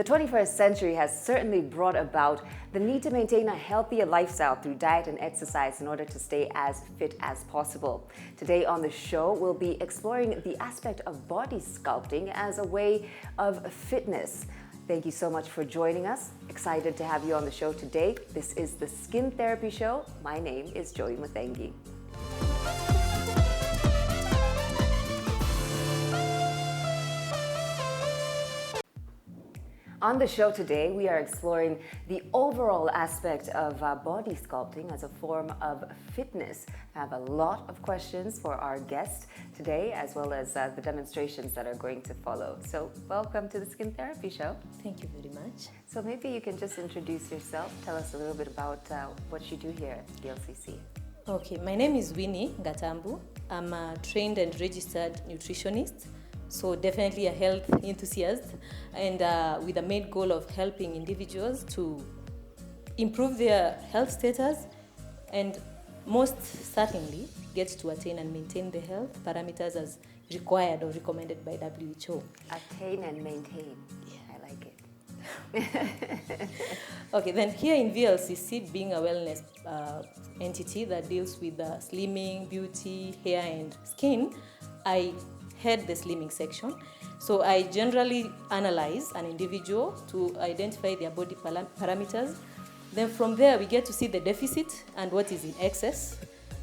The 21st century has certainly brought about the need to maintain a healthier lifestyle through diet and exercise in order to stay as fit as possible. Today on the show, we'll be exploring the aspect of body sculpting as a way of fitness. Thank you so much for joining us. Excited to have you on the show today. This is the Skin Therapy Show. My name is Joey Muthengi. On the show today, we are exploring the overall aspect of body sculpting as a form of fitness. I have a lot of questions for our guest today, as well as the demonstrations that are going to follow. So welcome to the Skin Therapy Show. Thank you very much. So maybe you can just introduce yourself. Tell us a little bit about what you do here at the LCC. Okay, my name is Winnie Gatambu. I'm a trained and registered nutritionist. So definitely a health enthusiast, and with the main goal of helping individuals to improve their health status and most certainly get to attain and maintain the health parameters as required or recommended by WHO. Attain and maintain. Yeah, I like it. Okay, then here in VLCC, being a wellness entity that deals with slimming, beauty, hair and skin, I head the slimming section. So I generally analyze an individual to identify their body parameters. Then from there we get to see the deficit and what is in excess.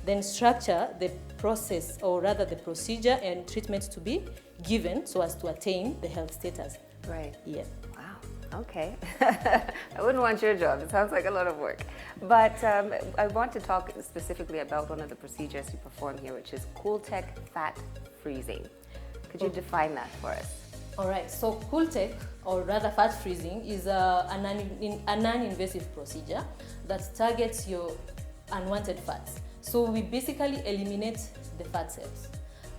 Then structure the process, or rather the procedure and treatment to be given so as to attain the health status. Right. Yeah. Wow. Okay. I wouldn't want your job. It sounds like a lot of work. But I want to talk specifically about one of the procedures you perform here, which is Cooltech fat freezing. Could you define that for us? All right, so Cooltech, or rather fat freezing, is a non-invasive procedure that targets your unwanted fats. So we basically eliminate the fat cells,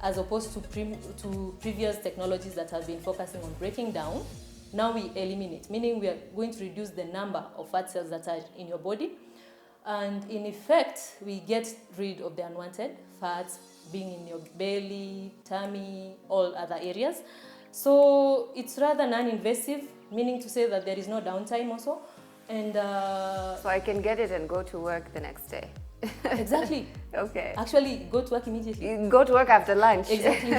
as opposed to previous technologies that have been focusing on breaking down. Now we eliminate, meaning we are going to reduce the number of fat cells that are in your body. And in effect, we get rid of the unwanted fats being in your belly, tummy, all other areas. So it's rather non-invasive, meaning to say that there is no downtime also. And so I can get it and go to work the next day. Exactly. Okay. Actually, go to work immediately. You go to work after lunch. Exactly.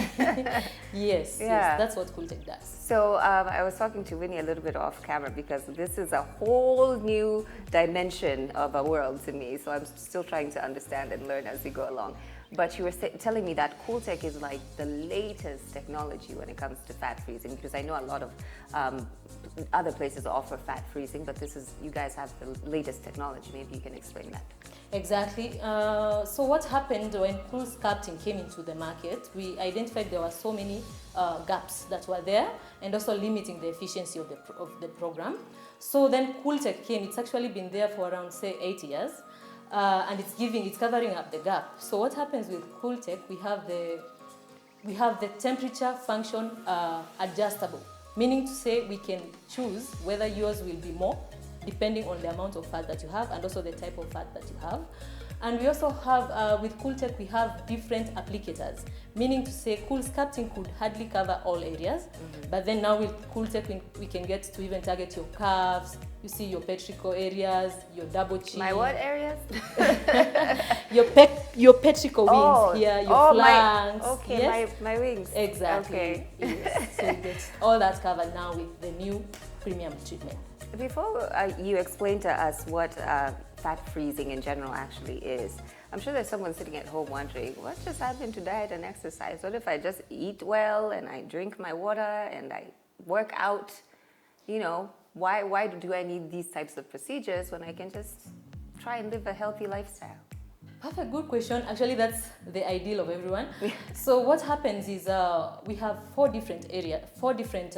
Yes, Yeah. yes, that's what Cooltech does. So I was talking to Winnie a little bit off camera because this is a whole new dimension of a world to me. So I'm still trying to understand and learn as we go along. But you were telling me that Cooltech is like the latest technology when it comes to fat freezing, because I know a lot of other places offer fat freezing, but you guys have the latest technology. Maybe you can explain that. Exactly. So what happened when Cool Sculpting came into the market, we identified there were so many gaps that were there and also limiting the efficiency of the program. So then Cooltech came. It's actually been there for around, say, 8 years. And it's covering up the gap. So what happens with Cooltech, we have the temperature function adjustable, meaning to say we can choose whether yours will be more depending on the amount of fat that you have and also the type of fat that you have. And we also have, with Cooltech, we have different applicators, meaning to say Cool Sculpting could hardly cover all areas, but then now with Cooltech, we can get to even target your calves, you see your petrichor areas, your double chin. My what areas? your petrichor wings here, your flanks. Yes? My wings. Exactly. Okay. Yes. So you get all that covered now with the new premium treatment. Before you explain to us what fat freezing in general actually is, I'm sure there's someone sitting at home wondering, what just happened to diet and exercise? What if I just eat well and I drink my water and I work out? You know, why do I need these types of procedures when I can just try and live a healthy lifestyle? Perfect, good question. Actually, that's the ideal of everyone. So what happens is we have four different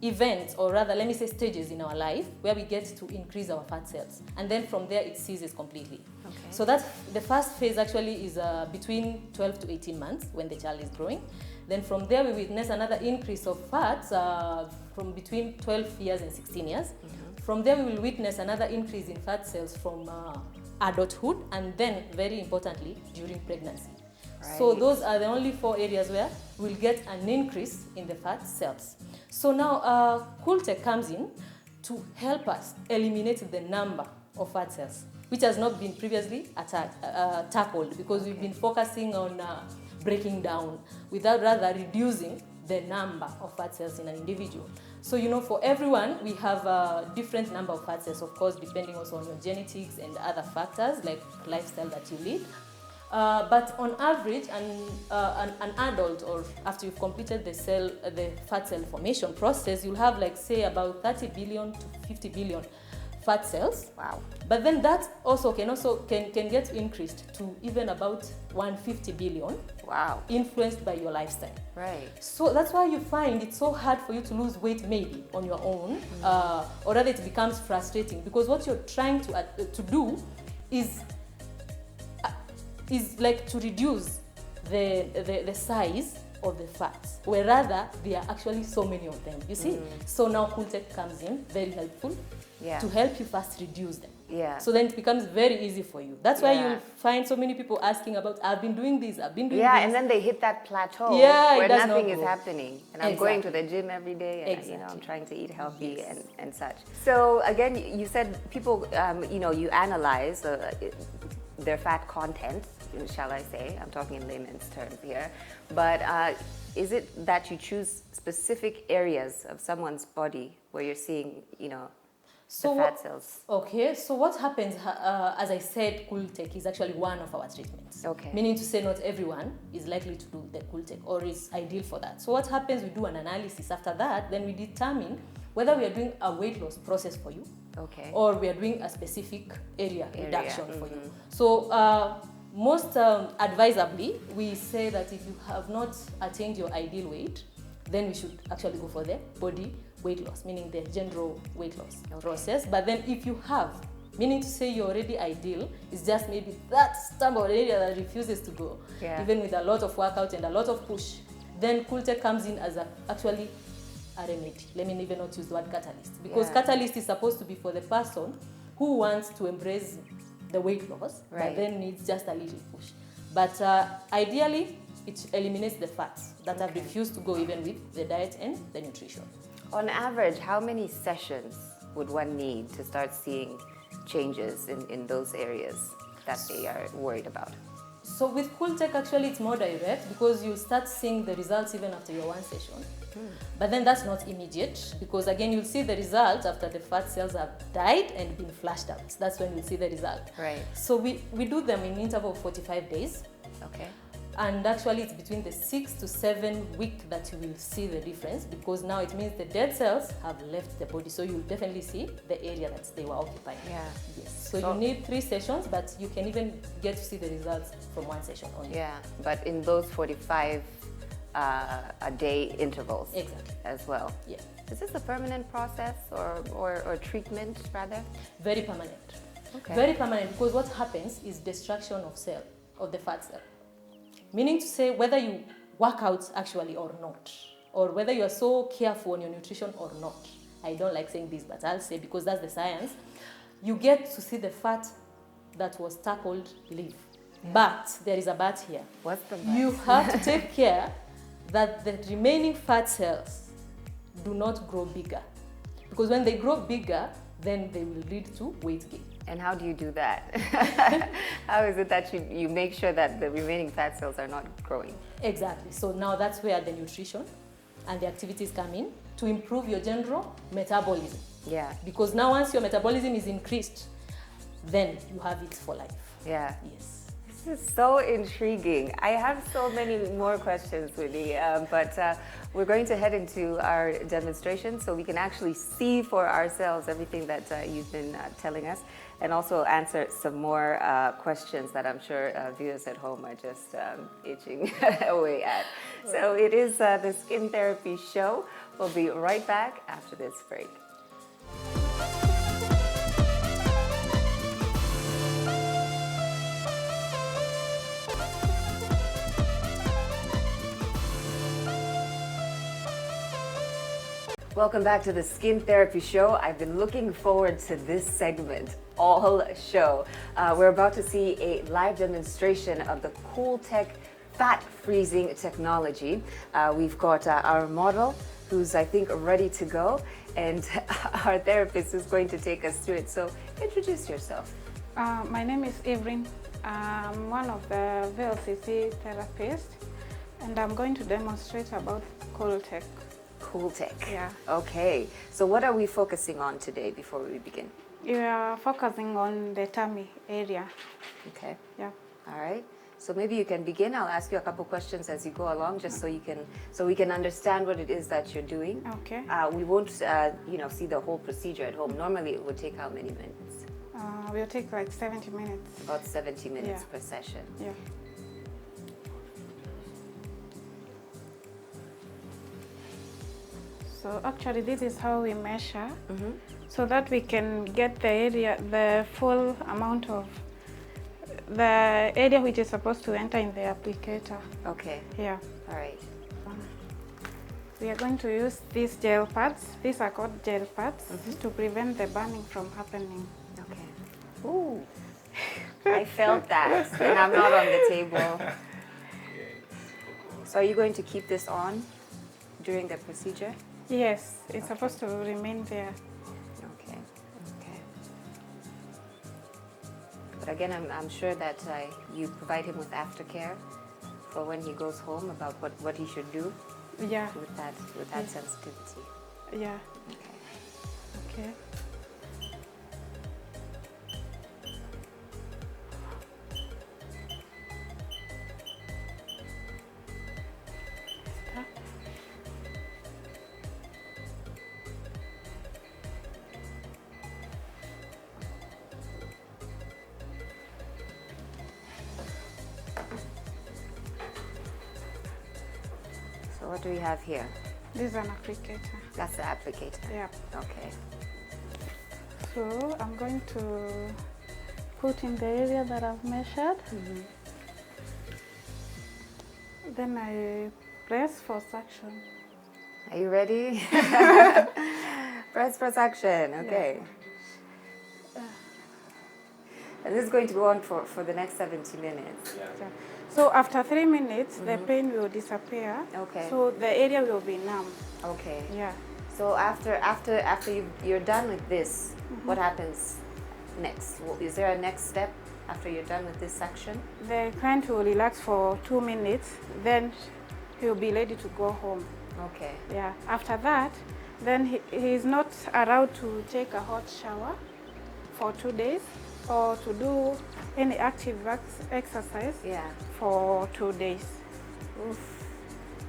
events, or rather, let me say stages in our life where we get to increase our fat cells. And then from there, it ceases completely. Okay. So that's the first phase actually is between 12 to 18 months when the child is growing. Then from there, we witness another increase of fats from between 12 years and 16 years. Mm-hmm. From there, we will witness another increase in fat cells from adulthood, and then, very importantly, during pregnancy. So those are the only 4 areas where we'll get an increase in the fat cells. So now Cooltech comes in to help us eliminate the number of fat cells, which has not been previously tackled, because we've been focusing on breaking down without rather reducing the number of fat cells in an individual. So, you know, for everyone, we have a different number of fat cells, of course, depending also on your genetics and other factors like lifestyle that you lead. But on average, an adult, or after you've completed the fat cell formation process, you'll have, like, say, about 30 billion to 50 billion fat cells. Wow. But then that also can get increased to even about 150 billion. Wow. Influenced by your lifestyle. Right. So that's why you find it's so hard for you to lose weight maybe on your own, or rather it becomes frustrating, because what you're trying to do is like to reduce the size of the fats, where rather there are actually so many of them, you see. So now Cooltech comes in, very helpful, to help you first reduce them. So then it becomes very easy for you. That's why you'll find so many people asking about, I've been doing this, I've been doing this. And then they hit that plateau where nothing is happening. And I'm going to the gym every day, and you know, I'm trying to eat healthy and such. So again, you said people, you know, you analyze their fat content, shall I say. I'm talking in layman's terms here. But is it that you choose specific areas of someone's body where you're seeing, you know, the fat cells? Okay, so what happens, as I said, Cooltech is actually one of our treatments. Okay. Meaning to say not everyone is likely to do the Cooltech or is ideal for that. So what happens, we do an analysis. After that, then we determine whether we are doing a weight loss process for you, or we are doing a specific area reduction for you. So most advisably, we say that if you have not attained your ideal weight, then we should actually go for the body weight loss, meaning the general weight loss process. But then if you have, meaning to say you're already ideal, it's just maybe that stubborn area that refuses to go, even with a lot of workout and a lot of push, then Cooltech comes in as actually a remedy. Let me even not use the word catalyst, because catalyst is supposed to be for the person who wants to embrace the weight loss, but then needs just a little push. But ideally, it eliminates the fats that have refused to go even with the diet and the nutrition. On average, how many sessions would one need to start seeing changes in those areas that they are worried about? So with Cooltech, actually, it's more direct, because you start seeing the results even after your one session. But then that's not immediate, because again, you'll see the results after the fat cells have died and been flushed out. That's when you'll see the result. Right. So we do them in interval of 45 days. Okay. And actually, it's between the 6 to 7 week that you will see the difference, because now it means the dead cells have left the body. So you'll definitely see the area that they were occupying. Yes. So you need 3 sessions, but you can even get to see the results from one session only. Yeah, but in those 45 a day intervals as well. Yeah. Is this a permanent process or treatment rather? Very permanent. Okay. Very permanent, because what happens is destruction of the fat cell. Meaning to say, whether you work out actually or not, or whether you are so careful on your nutrition or not, I don't like saying this, but I'll say, because that's the science, you get to see the fat that was tackled leave. But there is a but here. What's the but? You have to take care that the remaining fat cells do not grow bigger. Because when they grow bigger, then they will lead to weight gain. And how do you do that? How is it that you make sure that the remaining fat cells are not growing? Exactly. So now that's where the nutrition and the activities come in to improve your general metabolism. Yeah. Because now once your metabolism is increased, then you have it for life. Yeah. Yes. This is so intriguing. I have so many more questions, Winnie, but we're going to head into our demonstration so we can actually see for ourselves everything that you've been telling us, and also answer some more questions that I'm sure viewers at home are just itching away at. So it is the Skin Therapy Show. We'll be right back after this break. Welcome back to the Skin Therapy Show. I've been looking forward to this segment all show. We're about to see a live demonstration of the Cooltech fat freezing technology. We've got our model who's, I think, ready to go, and our therapist who's going to take us through it. So introduce yourself. My name is Evelyn. I'm one of the VLCC therapists, and I'm going to demonstrate about Cooltech. Cooltech. Yeah. Okay. So what are we focusing on today before we begin? You are focusing on the tummy area. Okay. Yeah. All right. So maybe you can begin. I'll ask you a couple questions as you go along, just so we can understand what it is that you're doing. Okay. We won't, see the whole procedure at home. Normally, it would take how many minutes? We'll take like 70 minutes. About 70 minutes Yeah. per session. Yeah. So actually, this is how we measure, so that we can get the area, the full amount of the area which is supposed to enter in the applicator. Okay. Yeah. All right. We are going to use these gel pads. These are called gel pads to prevent the burning from happening. Okay. Ooh. I felt that, and I'm not on the table. So are you going to keep this on during the procedure? Yes, it's supposed to remain there. Okay. Okay. But again, I'm sure that you provide him with aftercare for when he goes home about what he should do. Yeah. With that sensitivity. Yeah. Okay. Okay. So what do we have here? This is an applicator. That's the applicator. Yeah. Okay. So I'm going to put in the area that I've measured. Then I press for suction. Are you ready? Press for suction. Okay. Yeah. And this is going to go on for the next 70 minutes. Yeah. So after 3 minutes, the pain will disappear. Okay. So the area will be numb. Okay. Yeah. So after you're done with this, what happens next? Is there a next step after you're done with this section? The client will relax for 2 minutes. Then he'll be ready to go home. Okay. Yeah. After that, then he is not allowed to take a hot shower for 2 days or to do any active exercise for 2 days. Oof.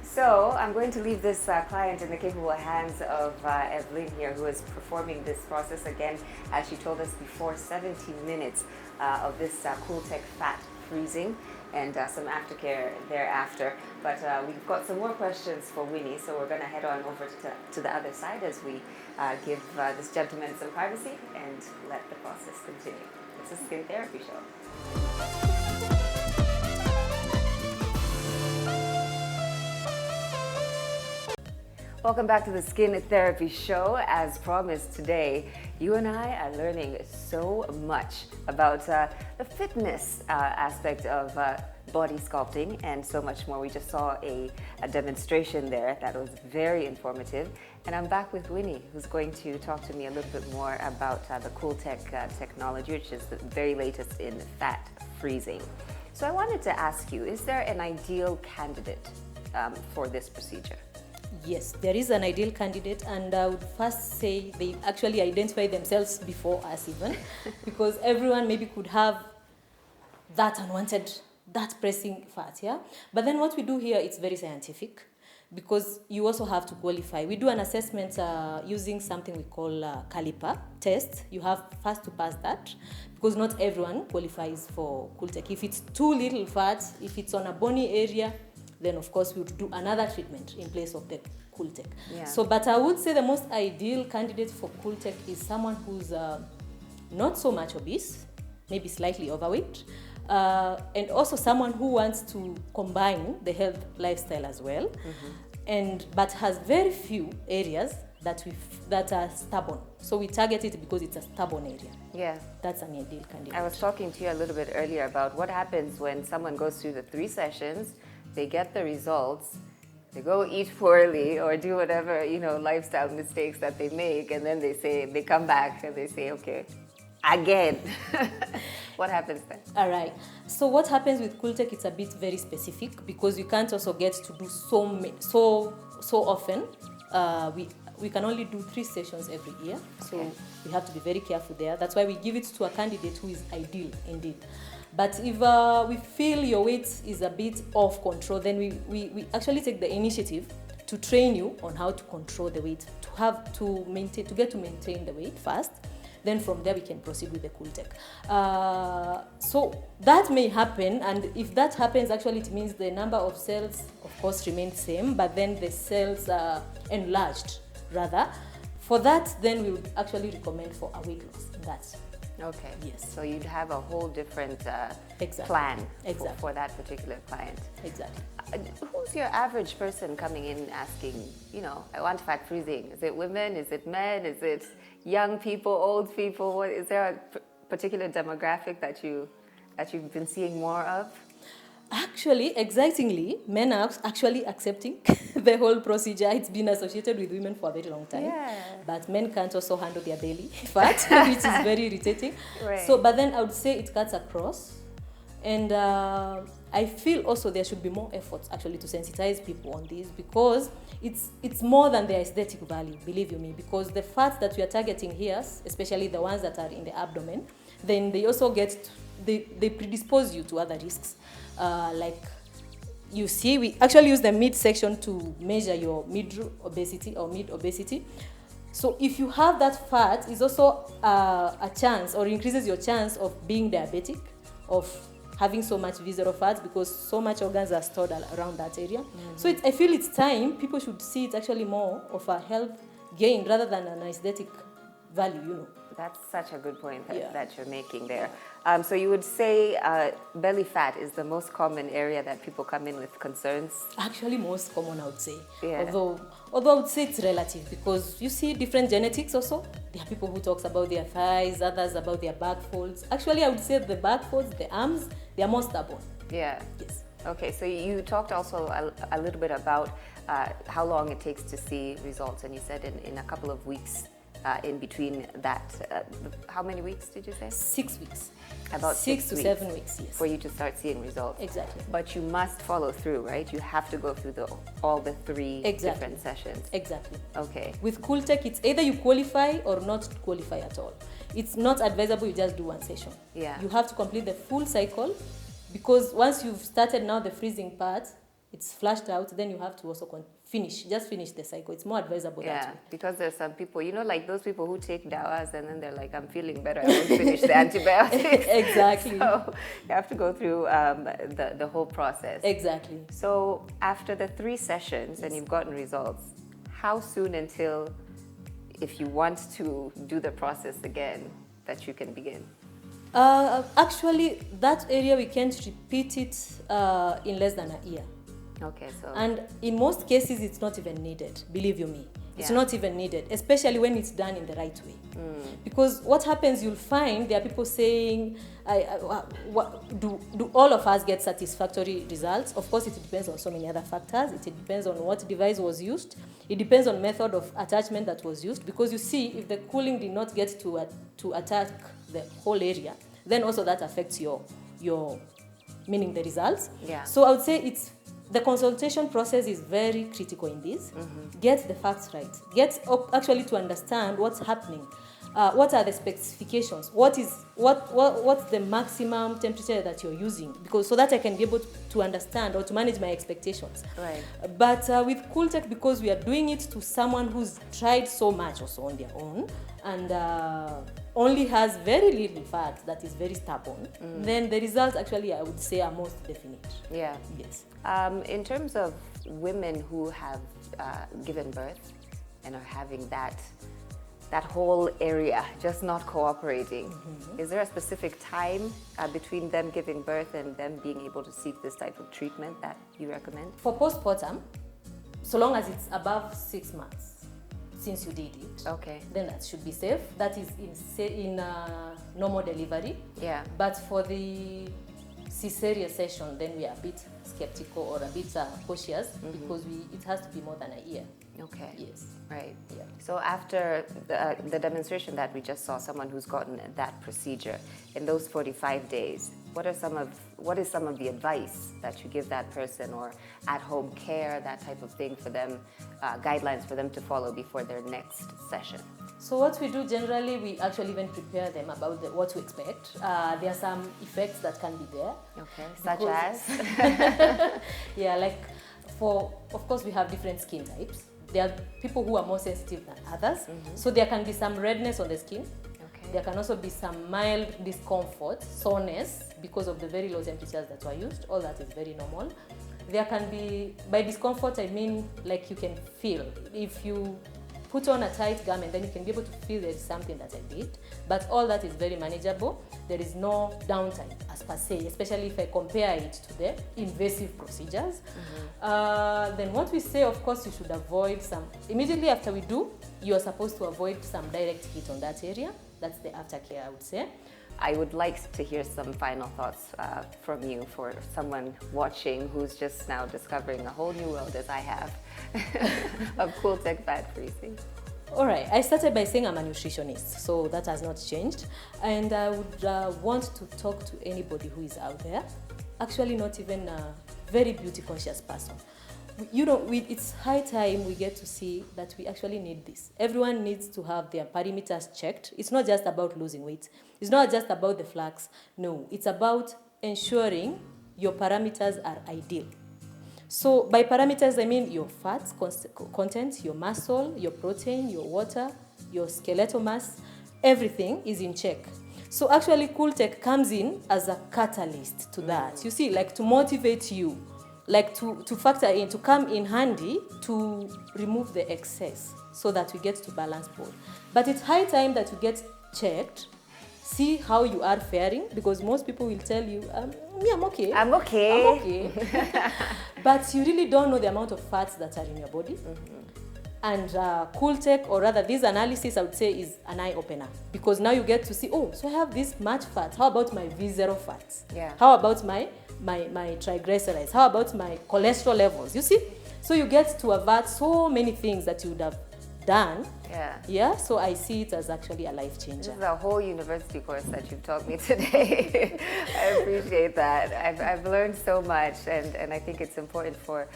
So I'm going to leave this client in the capable hands of Evelyn here, who is performing this process again, as she told us before, 70 minutes of this Cooltech fat freezing and some aftercare thereafter. But we've got some more questions for Winnie, so we're going to head on over to the other side as we give this gentleman some privacy and let the process continue. It's a skin therapy show. Welcome back to the Skin Therapy Show. As promised today, you and I are learning so much about the fitness aspect of body sculpting and so much more. We just saw a demonstration there that was very informative. And I'm back with Winnie, who's going to talk to me a little bit more about the Cooltech technology, which is the very latest in fat freezing. So I wanted to ask you, is there an ideal candidate for this procedure? Yes, there is an ideal candidate, and I would first say they actually identify themselves before us even, because everyone maybe could have that unwanted, that pressing fat, yeah? But then what we do here, it's very scientific, because you also have to qualify. We do an assessment using something we call caliper test. You have first to pass that, because not everyone qualifies for Cooltech. If it's too little fat, if it's on a bony area, then of course we would do another treatment in place of the Cooltech. Yeah. So, but I would say the most ideal candidate for Cooltech is someone who's not so much obese, maybe slightly overweight, and also someone who wants to combine the health lifestyle as well, but has very few areas that are stubborn. So we target it because it's a stubborn area. Yeah. That's an ideal candidate. I was talking to you a little bit earlier about what happens when someone goes through the 3 sessions, they get the results, they go eat poorly or do whatever, lifestyle mistakes that they make, and then they come back and they say, okay, again. What happens then? All right. So what happens with Cooltech, it's a bit very specific because you can't also get to do so often. We can only do 3 sessions every year, so we have to be very careful there. That's why we give it to a candidate who is ideal indeed. But if we feel your weight is a bit off control, then we actually take the initiative to train you on how to control the weight, to maintain the weight first. Then from there we can proceed with the Cooltech. So that may happen, and if that happens, actually it means the number of cells, of course, remains same, but then the cells are enlarged, rather. For that, then we would actually recommend for a weight loss in that. Okay. Yes. So you'd have a whole different Exactly. plan Exactly. for that particular client. Exactly. Who's your average person coming in asking, I want fat freezing? Is it women? Is it men? Is it young people, old people? Is there a particular demographic that you've been seeing more of? Actually, excitingly, men are actually accepting the whole procedure. It's been associated with women for a very long time. Yeah. But men can't also handle their belly fat, which is very irritating. Right. So, but then I would say it cuts across. And I feel also there should be more efforts actually to sensitize people on this, because it's more than the aesthetic value, believe you me, because the fats that we are targeting here, especially the ones that are in the abdomen, then they also they predispose you to other risks. Like you see, we actually use the midsection to measure your mid obesity. So if you have that fat, it's also a chance, or increases your chance of being diabetic, of having so much visceral fat, because so much organs are stored around that area. Mm-hmm. So I feel it's time people should see it actually more of a health gain rather than an aesthetic value, That's such a good point Yeah. that you're making there. So you would say belly fat is the most common area that people come in with concerns? Actually, most common, I would say. Yeah. Although I would say it's relative, because you see different genetics also. There are people who talks about their thighs, others about their back folds. Actually, I would say the back folds, the arms, they are more stubborn. Yeah. Yes. Okay, so you talked also a little bit about how long it takes to see results, and you said in a couple of weeks. In between that, how many weeks did you say? 6 weeks. About 6 to weeks 7 weeks, yes. for you to start seeing results. Exactly. But you must follow through, right? You have to go through all the 3 different sessions. Exactly. Okay. With Cooltech, it's either you qualify or not qualify at all. It's not advisable you just do 1 session. Yeah. You have to complete the full cycle, because once you've started now the freezing part, it's flushed out, then you have to also finish the cycle. It's more advisable that way. Because there's some people, like those people who take dawas and then they're like, I'm feeling better, I won't finish the antibiotics. Exactly. So you have to go through the whole process. Exactly. So after the 3 sessions and you've gotten results, how soon until, if you want to do the process again, that you can begin? Actually, that area we can't repeat it in less than a year. Okay, so... And in most cases, it's not even needed, believe you me. It's Yeah. not even needed, especially when it's done in the right way. Because what happens, you'll find there are people saying, do all of us get satisfactory results? Of course, it depends on so many other factors. It depends on what device was used. It depends on method of attachment that was used. Because you see, if the cooling did not get to attack the whole area, then also that affects your meaning the results. Yeah. So I would say the consultation process is very critical in this. Mm-hmm. Get the facts right. Get actually to understand what's happening. What are the specifications? What's the maximum temperature that you're using? Because so that I can be able to understand or to manage my expectations. Right. But with Cooltech, because we are doing it to someone who's tried so much also on their own and only has very little fat that is very stubborn, then the results actually, I would say, are most definite. Yeah. Yes. In terms of women who have given birth and are having that whole area just not cooperating, is there a specific time between them giving birth and them being able to seek this type of treatment that you recommend? For postpartum, so long as it's above 6 months since you did it, Okay. then that should be safe. That is in normal delivery. Yeah. But for the cesarean session, then we are a bit skeptical or a bit cautious because it has to be more than a year. Okay. Yes. Right. Yeah. So after the demonstration that we just saw, someone who's gotten that procedure, in those 45 days, what is some of the advice that you give that person, or at-home care, that type of thing for them, guidelines for them to follow before their next session? So what we do generally, we actually even prepare them about what to expect. There are some effects that can be there. Okay, such as? Yeah, like of course we have different skin types. There are people who are more sensitive than others. So there can be some redness on the skin. Okay. There can also be some mild discomfort, soreness, because of the very low temperatures that were used. All that is very normal. There can be, by discomfort I mean like you can feel. If you put on a tight garment, then you can be able to feel there's something that I did. But all that is very manageable. There is no downtime as per se, especially if I compare it to the invasive procedures. Then what we say, of course, you should avoid some, immediately after we do, you are supposed to avoid some direct heat on that area. That's the aftercare, I would say. I would like to hear some final thoughts from you for someone watching who's just now discovering a whole new world, as I have, of Cooltech fat freezing. All right, I started by saying I'm a nutritionist, so that has not changed. And I would want to talk to anybody who is out there, actually not even a very beauty conscious person. You know, it's high time we get to see that we actually need this. Everyone needs to have their parameters checked. It's not just about losing weight. It's not just about the flax. No, it's about ensuring your parameters are ideal. So by parameters, I mean your fats content, your muscle, your protein, your water, your skeletal mass, everything is in check. So actually Cooltech comes in as a catalyst to that. You see, like to motivate you, like to factor in, to come in handy to remove the excess so that we get to balance both. But it's high time that you get checked, see how you are faring, because most people will tell you, me, I'm okay. I'm okay. I'm okay. But you really don't know the amount of fats that are in your body. And Cooltech, or rather this analysis, I would say, is an eye-opener. Because now you get to see, oh, so I have this much fat. How about my visceral fats? Yeah. How about my triglycerides? How about my cholesterol levels? You see? So you get to avert so many things that you would have done. Yeah, so I see it as actually a life changer. This is a whole university course that you've taught me today. I appreciate that. I've learned so much, and I think it's important for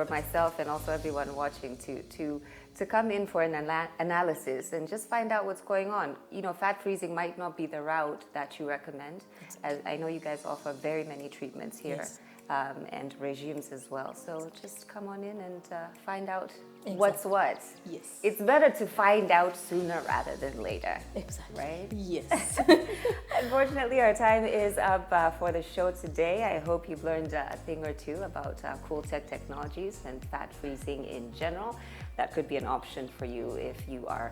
myself and also everyone watching to come in for an analysis and just find out what's going on. You know, fat freezing might not be the route that you recommend. As I know you guys offer very many treatments here. Yes. And regimes as well. So just come on in and find out what's what. Yes. It's better to find out sooner rather than later. Exactly. Right? Yes. Unfortunately, our time is up for the show today. I hope you've learned a thing or two about Cooltech technologies and fat freezing in general. That could be an option for you if you are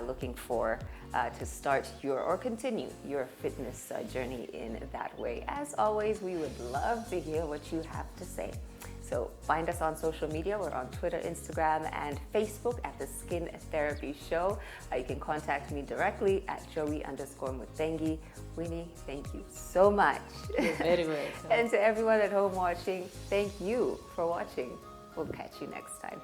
looking for to start or continue your fitness journey in that way. As always, we would love to hear what you have to say. So find us on social media. We're on Twitter, Instagram, and Facebook at The Skin Therapy Show. You can contact me directly at Joey_Mutengi. Winnie, thank you so much. You're very welcome. And to everyone at home watching, thank you for watching. We'll catch you next time.